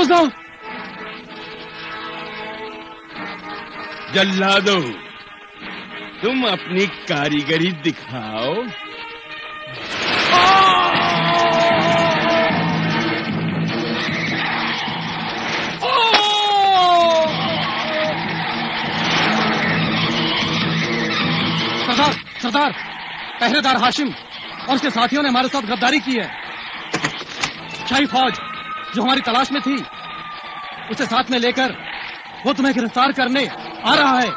فیروزہ! جلادو، تم اپنی کاریگری دکھاؤ۔ سردار، پہرے دار ہاشم اور اس کے ساتھیوں نے ہمارے ساتھ غداری کی ہے۔ شاہی فوج جو ہماری تلاش میں تھی اسے ساتھ میں لے کر وہ تمہیں گرفتار کرنے آ رہا ہے۔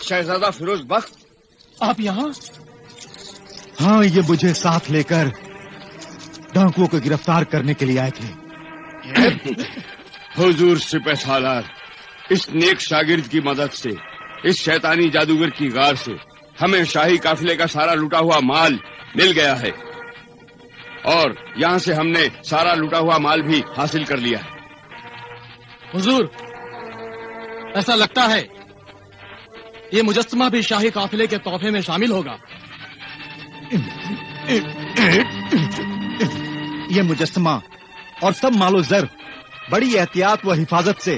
شہزادہ فیروز بخت، آپ یہاں؟ ہاں، یہ مجھے ساتھ لے کر ڈاکوؤں کو گرفتار کرنے کے لیے آئے تھے۔ حضور سپہ سالار، اس نیک شاگرد کی مدد سے، اس شیطانی جادوگر کی غار سے ہمیں شاہی قافلے کا سارا لوٹا ہوا مال مل گیا ہے، اور یہاں سے ہم نے سارا لوٹا ہوا مال بھی حاصل کر لیا ہے۔ حضور، ایسا لگتا ہے یہ مجسمہ بھی شاہی قافلے کے تحفے میں شامل ہوگا۔ یہ مجسمہ اور سب مال و زر بڑی احتیاط و حفاظت سے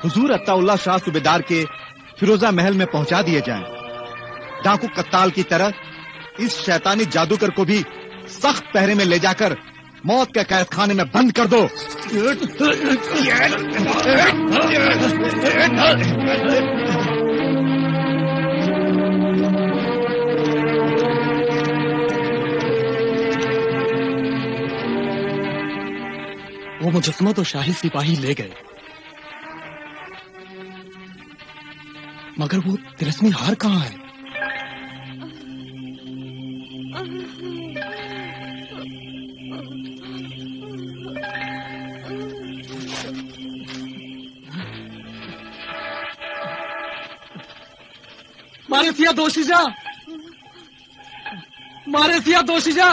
حضور عطا اللہ شاہ صوبیدار کے فیروزہ محل میں پہنچا دیے جائیں۔ ڈاکو قتال کی طرح اس شیطانی جادوگر کو بھی سخت پہرے میں لے جا کر موت کے قید خانے میں بند کر دو۔ وہ مجسمہ تو شاہی سپاہی لے گئے، مگر وہ تلسمی ہار کہاں ہے؟ مارے سیا دوشیجا،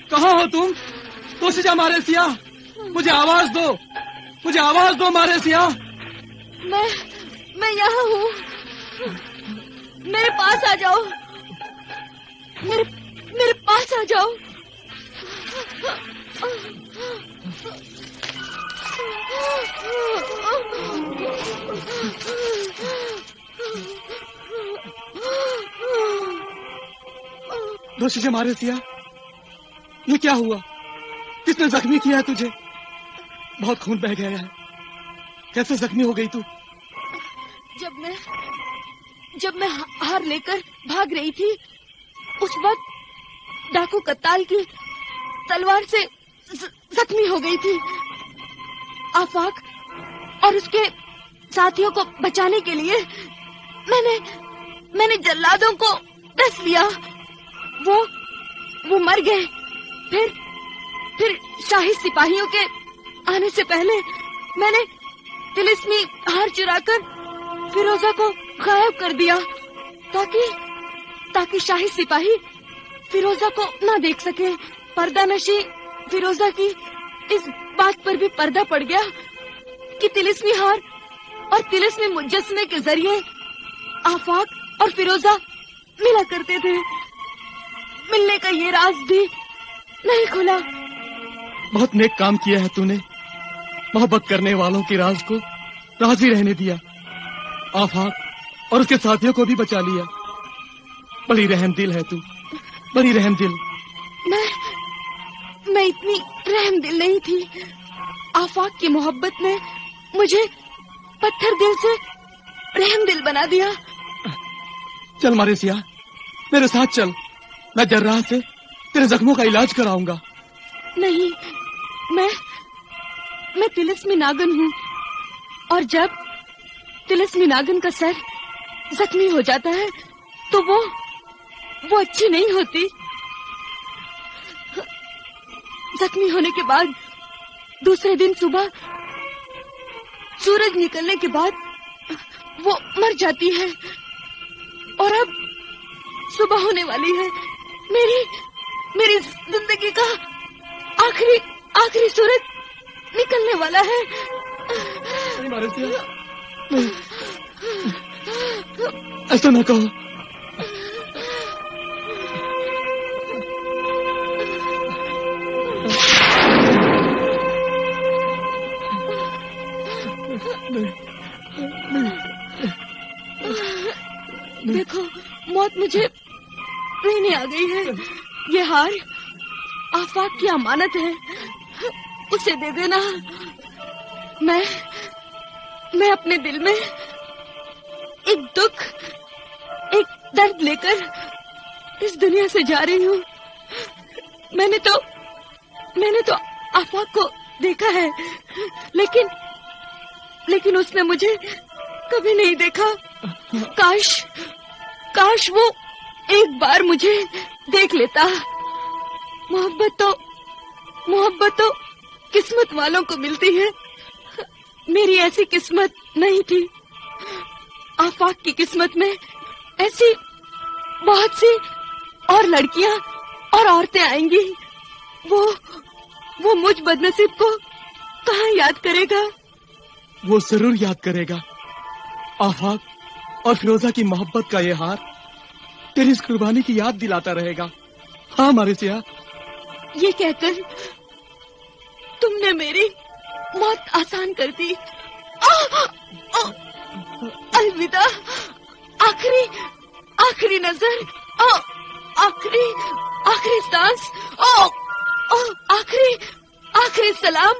کہاں ہو تم؟ دوشیجا مارے سیا، مجھے آواز دو مارے سیا۔ میں یہاں ہوں، میرے پاس آ جاؤ، میرے پاس آ جاؤ۔ دوشیجا مارے سیا، یہ کیا ہوا؟ کس نے زخمی کیا ہے تجھے؟ بہت خون بہ گیا ہے، کیسے زخمی ہو گئی تو؟ جب میں ہار لے کر بھاگ رہی تھی اس وقت ڈاکو قتال کی تلوار سے زخمی ہو گئی تھی۔ آفاق اور اس کے ساتھیوں کو بچانے کے لیے میں نے جلادوں کو ڈس لیا، وہ مر گئے۔ پھر شاہی سپاہیوں کے آنے سے پہلے میں نے تلسمی ہار چرا کر فیروزہ کو غائب کر دیا تاکہ شاہی سپاہی فیروزہ کو نہ دیکھ سکے۔ پردہ نشی فیروزہ کی اس بات پر بھی پردہ پڑ گیا کہ تلسمی ہار اور تلسمی مجسمے کے ذریعے آفاق اور فیروزہ ملا کرتے تھے۔ ملنے کا یہ راز بھی نہیں کھلا۔ بہت نیک کام کیا ہے تو نے، محبت کرنے والوں کے راز کو راضی رہنے دیا، آفاق اور اس کے ساتھیوں کو بھی بچا لیا۔ بڑی رحم دل ہے تو، بڑی رحم دل۔ میں اتنی رحم دل نہیں تھی، آفاق کی محبت نے مجھے پتھر دل سے رحم دل بنا دیا۔ چل مارے سیا، میرے ساتھ چل، میں جراح سے تیرے زخموں کا علاج کراؤں گا۔ نہیں، मैं तिलिस्मी नागन हूँ, और जब तिलिस्मी नागन का सर जख्मी हो जाता है तो वो अच्छी नहीं होती। जख्मी होने के बाद दूसरे दिन सुबह सूरज निकलने के बाद वो मर जाती है, और अब सुबह होने वाली है। मेरी जिंदगी का आखिरी सूरज निकलने वाला है। नहीं मारेसिया, नहीं, ऐसा ना कहो। देखो, मौत मुझे लेने आ गई है। ये हार आफाक की अमानत है, उसे दे देना। मैं अपने दिल में एक दुख, एक दर्द लेकर इस दुनिया से जा रही हूँ। मैंने तो आफाक को देखा है, लेकिन उसने मुझे कभी नहीं देखा। काश वो एक बार मुझे देख लेता। मोहब्बत तो किस्मत वालों को मिलती है। मेरी ऐसी किस्मत नहीं थी। आफाक की किस्मत में ऐसी बहुत सी और लड़कियां और औरतें आएंगी। वो मुझ बदनसीब को कहाँ याद करेगा? वो जरूर याद करेगा। आफाक और फिरोजा की मोहब्बत का ये हार तेरी इस कुर्बानी की याद दिलाता रहेगा। हाँ मारेसिया। ये कहकर तुमने मेरी मौत आसान कर दी। अलविदा। आखिरी नजर, आखिरी सांस, आखिरी सलाम।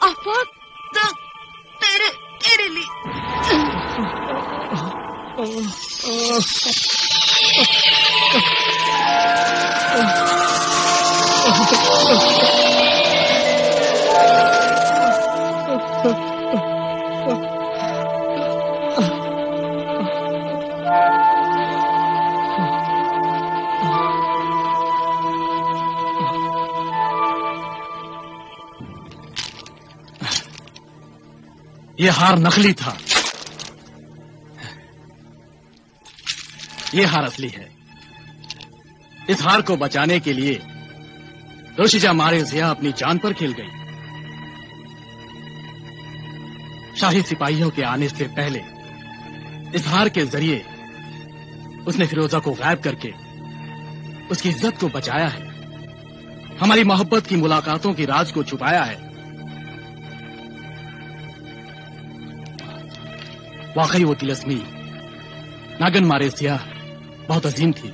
आफाक तेरे लिए। ये हार नकली था, ये हार असली है। इस हार को बचाने के लिए रोशिजा मारेसिया अपनी जान पर खेल गई। शाही सिपाहियों के आने से पहले इस हार के जरिए उसने फिरोजा को गायब करके उसकी इज्जत को बचाया है, हमारी मोहब्बत की मुलाकातों की राज को छुपाया है। वाकई वो तिलिस्मी नागन मारेसिया बहुत अजीम थी,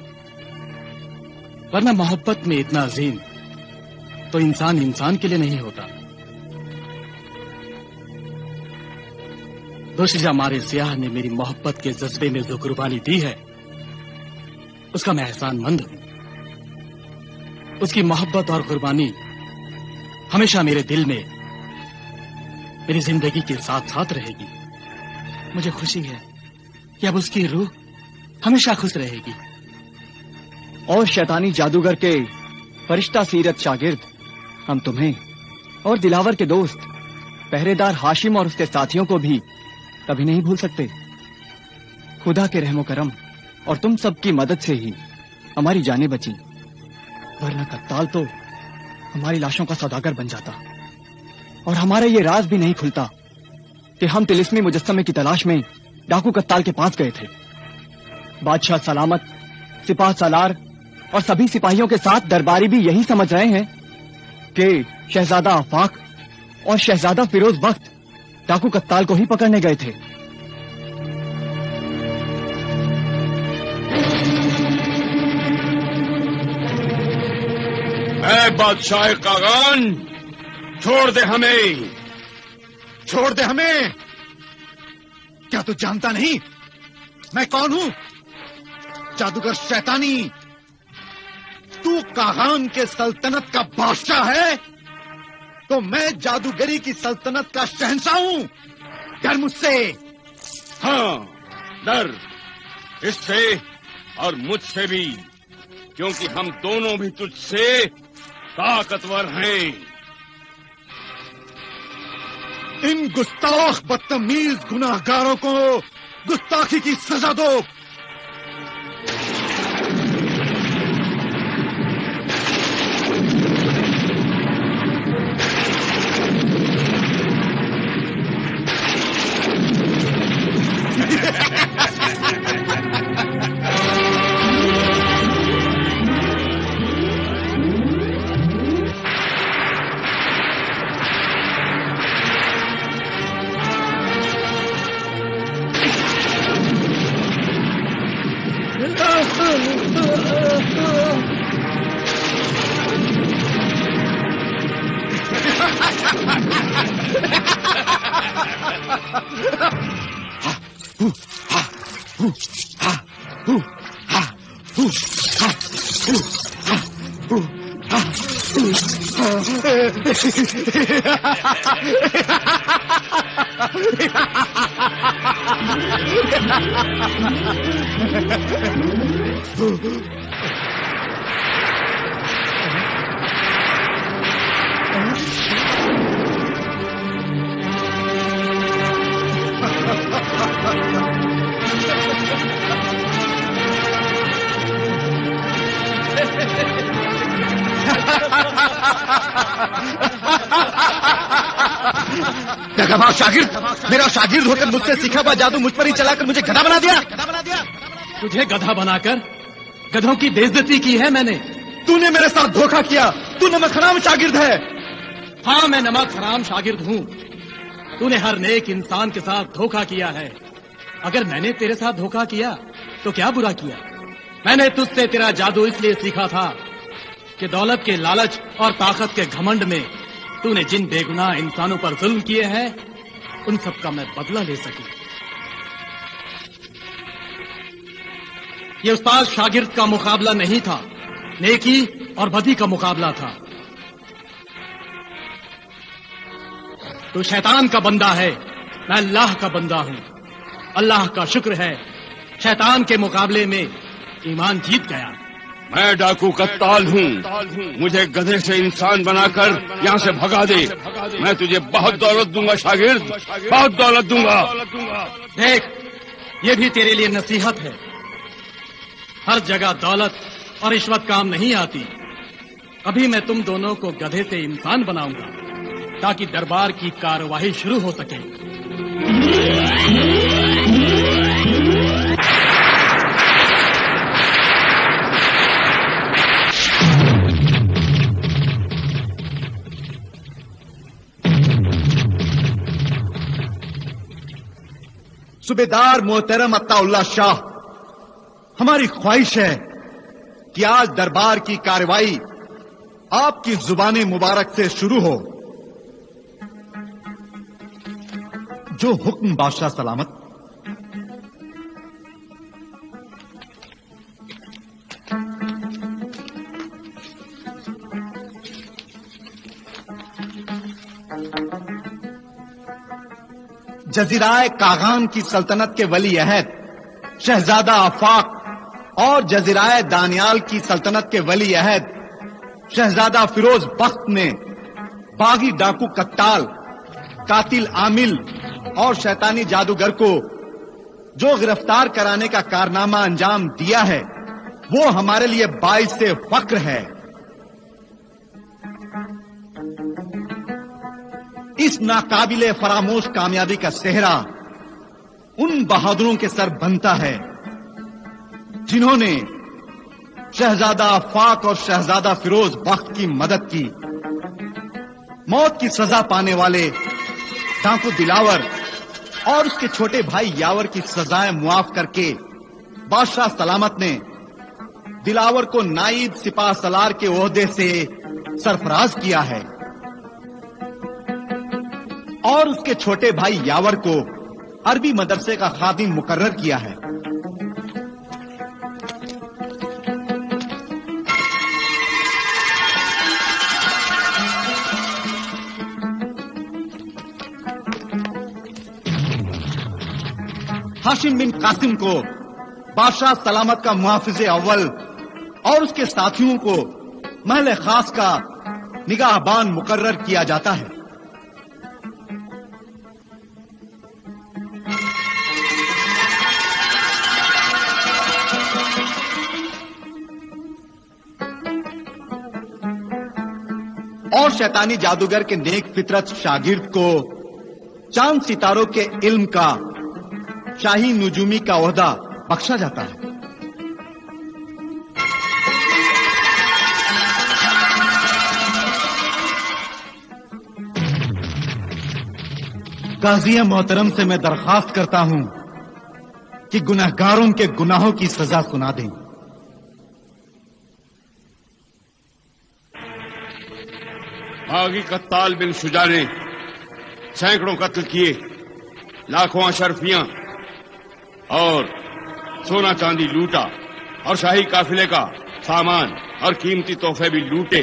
वरना मोहब्बत में इतना अजीम तो इंसान के लिए नहीं होता। रोशिजा मारेसिया ने मेरी मोहब्बत के जज्बे में जो कुर्बानी दी है उसका मैं एहसानमंद हूं। उसकी मोहब्बत और कुर्बानी हमेशा मेरे दिल में, मेरी जिंदगी के साथ साथ रहेगी। मुझे खुशी है कि अब उसकी रूह हमेशा खुश रहेगी। और शैतानी जादूगर के फरिश्ता सीरत शागिर्द हम तुम्हें और दिलावर के दोस्त पहरेदार हाशिम और उसके साथियों को भी कभी नहीं भूल सकते। खुदा के रहमो करम और तुम सबकी मदद से ही हमारी जानें बची, वरना कत्ताल तो हमारी लाशों का सौदागर बन जाता और हमारा ये राज भी नहीं खुलता कि हम तिलिस्मी मुजस्समे की तलाश में डाकू कत्ताल के पास गए थे। बादशाह सलामत, सिपाह सालार और सभी सिपाहियों के साथ दरबारी भी यही समझ रहे हैं कि शहजादा आफाक और शहजादा फिरोज बख्त डाकू कत्ताल को ही पकड़ने गए थे। ऐ बादशाह कागान, छोड़ दे हमें, छोड़ दे हमें। क्या तू जानता नहीं मैं कौन हूं? जादूगर शैतानी, तू कागान के सल्तनत का बादशाह है। تو میں جادوگری کی سلطنت کا شہنشاہ ہوں. ڈر مجھ سے. ہاں ڈر، اس سے اور مجھ سے بھی، کیونکہ ہم دونوں بھی تجھ سے طاقتور ہیں. ان گستاخ بدتمیز گناہگاروں کو گستاخی کی سزا دو. شاگرد، میرا شاگرد ہو کر مجھ سے سیکھا ہوا جادو مجھ پر ہی چلا کر مجھے گدھا بنا دیا. تجھے گدھا بنا کر گدھوں کی بے عزتی کی ہے میں نے. تو نے میرے ساتھ دھوکہ کیا. تو نمک حرام شاگرد ہے. ہاں میں نمک حرام شاگرد ہوں. تو نے ہر نیک انسان کے ساتھ دھوکہ کیا ہے. اگر میں نے تیرے ساتھ دھوکہ کیا تو کیا برا کیا؟ میں نے تجھ سے تیرا جادو اس لیے سیکھا تھا کہ دولت کے لالچ اور طاقت کے گھمنڈ میں تو نے جن بے گناہ انسانوں پر ظلم کیے ہیں ان سب کا میں بدلہ لے سکوں. یہ استاد شاگرد کا مقابلہ نہیں تھا، نیکی اور بدی کا مقابلہ تھا. تو شیطان کا بندہ ہے، میں اللہ کا بندہ ہوں. اللہ کا شکر ہے شیطان کے مقابلے میں ایمان جیت گیا. میں ڈاکو کتال ہوں. مجھے گدھے سے انسان بنا کر یہاں سے بھگا دے. میں تجھے بہت دولت دوں گا شاگرد، بہت دولت دوں گا. دیکھ، یہ بھی تیرے لیے نصیحت ہے. ہر جگہ دولت اور رشوت کام نہیں آتی. ابھی میں تم دونوں کو گدھے سے انسان بناؤں گا تاکہ دربار کی کارروائی شروع ہو سکے. صوبیدار محترم عطا اللہ شاہ، ہماری خواہش ہے کہ آج دربار کی کارروائی آپ کی زبان مبارک سے شروع ہو. جو حکم بادشاہ سلامت. جزیرہ کاغان کی سلطنت کے ولی عہد شہزادہ آفاق اور جزیرہ دانیال کی سلطنت کے ولی عہد شہزادہ فیروز بخت نے باغی ڈاکو کتال، قاتل عامل اور شیطانی جادوگر کو جو گرفتار کرانے کا کارنامہ انجام دیا ہے وہ ہمارے لیے باعث فخر ہے. اس ناقابل فراموش کامیابی کا صحرا ان بہادروں کے سر بنتا ہے جنہوں نے شہزادہ آفاق اور شہزادہ فیروز بخت کی مدد کی. موت کی سزا پانے والے ڈاکو دلاور اور اس کے چھوٹے بھائی یاور کی سزائیں معاف کر کے بادشاہ سلامت نے دلاور کو نائب سپاہ سالار کے عہدے سے سرفراز کیا ہے اور اس کے چھوٹے بھائی یاور کو عربی مدرسے کا خادم مقرر کیا ہے. हाशिम बिन कासिम को बादशाह सलामत का मुहाफिज अव्वल और उसके साथियों को महल खास का निगाहबान मुकर्रर किया जाता है। और शैतानी जादूगर के नेक फितरत शागिर्द को चांद सितारों के इल्म का शाही नुजूमी का ओहदा बख्शा जाता है। काज़ी मोहतरम से मैं दरख्वास्त करता हूं कि गुनहगारों के गुनाहों की सजा सुना दें। बागी कत्ताल बिन शुजा ने सैकड़ों कत्ल किए, लाखों अशरफियां और सोना चांदी लूटा और शाही काफिले का सामान और कीमती तोहफे भी लूटे।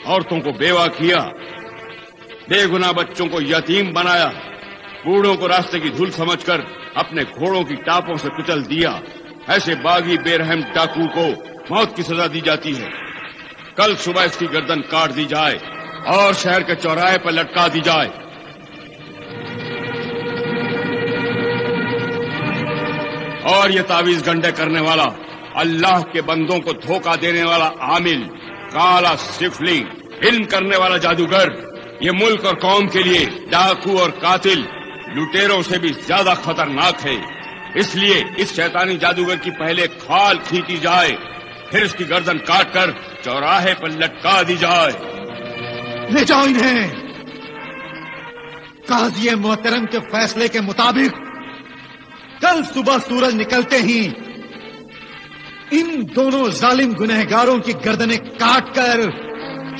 औरतों को बेवा किया, बेगुनाह बच्चों को यतीम बनाया, बूढ़ों को रास्ते की धूल समझकर अपने घोड़ों की टापों से कुचल दिया। ऐसे बागी बेरहम डाकू को मौत की सजा दी जाती है। कल सुबह इसकी गर्दन काट दी जाए और शहर के चौराहे पर लटका दी जाए। और ये तावीज गंडे करने वाला, अल्लाह के बंदों को धोखा देने वाला आमिल, काला सिफली, इल्म करने वाला जादूगर, ये मुल्क और कौम के लिए डाकू और कातिल लुटेरों से भी ज्यादा खतरनाक है। इसलिए इस शैतानी जादूगर की पहले खाल खींची जाए, फिर इसकी गर्दन काटकर चौराहे पर लटका दी जाए। ले जाओ इन्हें। काज़ी मोहतरम के फैसले के मुताबिक कल सुबह सूरज निकलते ही इन दोनों जालिम गुनहगारों की गर्दनें काटकर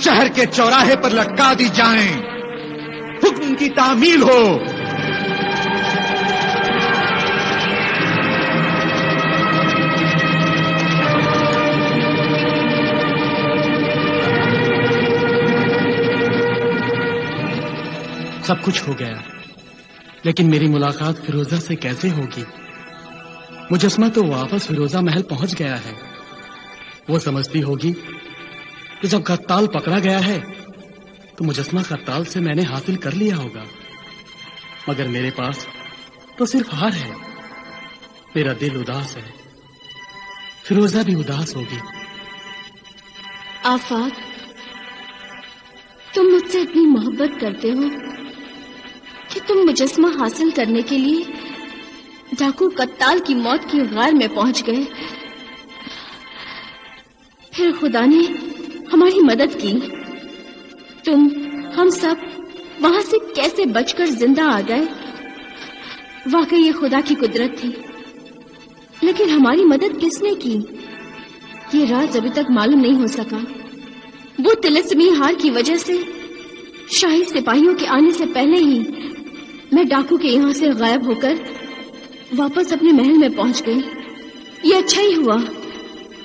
शहर के चौराहे पर लटका दी जाएं। हुक्म की तामील हो। सब कुछ हो गया, लेकिन मेरी मुलाकात फिरोजा से कैसे होगी? मुजस्मा तो वापस फिरोजा महल पहुंच गया है। वो समझती होगी कि जब कत्ताल पकड़ा गया है तो मुजस्मा कत्ताल से मैंने हासिल कर लिया होगा, मगर मेरे पास तो सिर्फ हार है। मेरा दिल उदास है, फिरोजा भी उदास होगी। आफाक, तुम मुझसे इतनी मोहब्बत करते हो कि तुम मुजस्मा हासिल करने के लिए डाकू कत्ताल की मौत की गार में पहुंच गए। फिर खुदा ने हमारी मदद की। तुम, हम सब वहां से कैसे बचकर जिंदा आ गए? वाकई ये खुदा की कुदरत थी। लेकिन हमारी मदद किसने की, ये राज अभी तक मालूम नहीं हो सका। वो तिलिस्मी हार की वजह से शाही सिपाहियों के आने से पहले ही मैं डाकू के यहाँ से गायब होकर वापस अपने महल में पहुंच गई। ये अच्छा ही हुआ,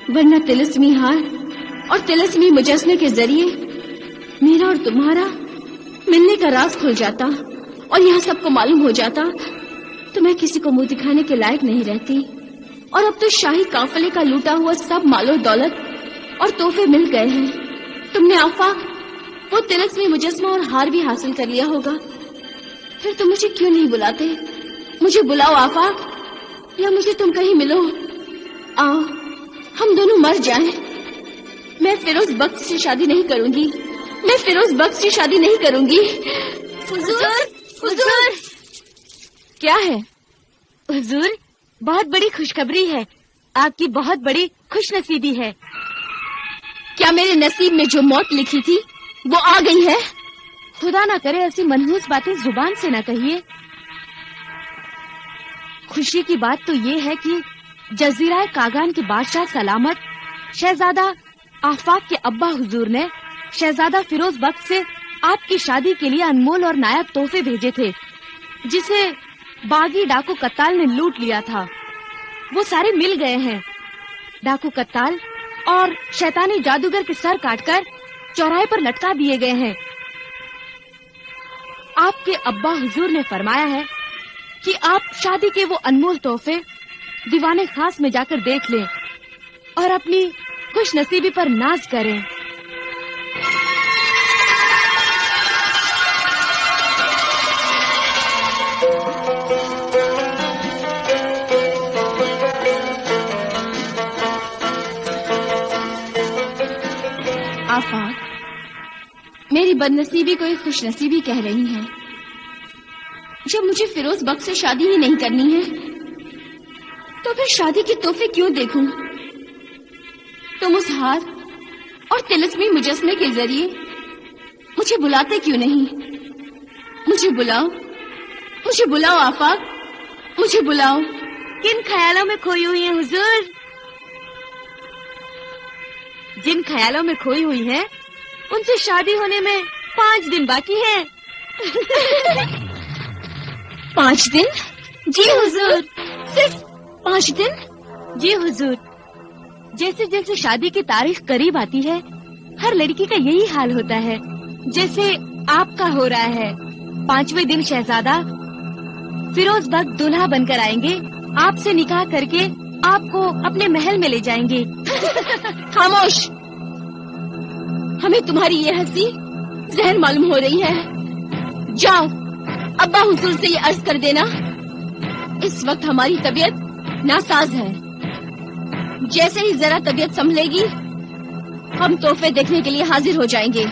वरना तिलिस्मी हार और तिलिस्मी मुजस्मे के जरिए मेरा और तुम्हारा मिलने का राज खुल जाता और यहाँ सबको मालूम हो जाता तो मैं किसी को मुंह दिखाने के लायक नहीं रहती। और अब तो शाही काफिले का लूटा हुआ सब मालो दौलत और तोहफे मिल गए हैं। तुमने आफाक वो तिलिस्मी मुजस्मा और हार भी हासिल कर लिया होगा। फिर तुम मुझे क्यों नहीं बुलाते? मुझे बुलाओ आफाक, या मुझे तुम कहीं मिलो। आओ, हम दोनों मर जाएं। मैं फिरोज बख्श से शादी नहीं करूंगी। मैं फिरोज बख्श से शादी नहीं करूंगी। हुजूर, हुजूर। क्या है? हुजूर, बहुत बड़ी खुशखबरी है। आपकी बहुत बड़ी खुशनसीबी है। क्या मेरे नसीब में जो मौत लिखी थी वो आ गई है? खुदा ना करे ऐसी मनहूस बातें जुबान से ना कहिए। खुशी की बात तो ये है कि जजीरा कागान के बादशाह सलामत शहजादा आफाक के अब्बा हुजूर ने शहजादा फिरोज बख्श से आपकी शादी के लिए अनमोल और नायाब तोहफे भेजे थे, जिसे बागी डाकू कत्ताल ने लूट लिया था। वो सारे मिल गए हैं। डाकू कत्ताल और शैतानी जादूगर के सर काटकर चौराहे पर लटका दिए गए हैं। आपके अब्बा हुजूर ने फरमाया है کہ آپ شادی کے وہ انمول تحفے دیوانے خاص میں جا کر دیکھ لیں اور اپنی خوش نصیبی پر ناز کریں۔ آفاق، میری بدنصیبی کو ایک خوش نصیبی کہہ رہی ہیں۔ جب مجھے فیروز بخش سے شادی ہی نہیں کرنی ہے تو پھر شادی کے تحفے کیوں دیکھوں؟ تم اس ہار اور طلسمی مجسمے کے ذریعے مجھے بلاتے کیوں نہیں؟ مجھے بلاؤ آفاق، مجھے بلاؤ۔ کن خیالوں میں کھوئی ہوئی ہیں حضور؟ جن خیالوں میں کھوئی ہوئی ہیں ان سے شادی ہونے میں 5 دن باقی ہیں۔ 5 دن؟ جی حضور، صرف 5 دن؟ جی حضور، جیسے جیسے شادی کی تاریخ قریب آتی ہے ہر لڑکی کا یہی حال ہوتا ہے، جیسے آپ کا ہو رہا ہے۔ 5ویں دن شہزادہ فیروز بخش دولہا بن کر آئیں گے، آپ سے نکاح کر کے آپ کو اپنے محل میں لے جائیں گے۔ خاموش، ہمیں تمہاری یہ ہنسی ذہن معلوم ہو رہی ہے۔ جاؤ ابا حضور سے یہ عرض کر دینا اس وقت ہماری طبیعت ناساز ہے، جیسے ہی ذرا طبیعت سنبھلے گی ہم تحفے دیکھنے کے لیے حاضر ہو جائیں گے۔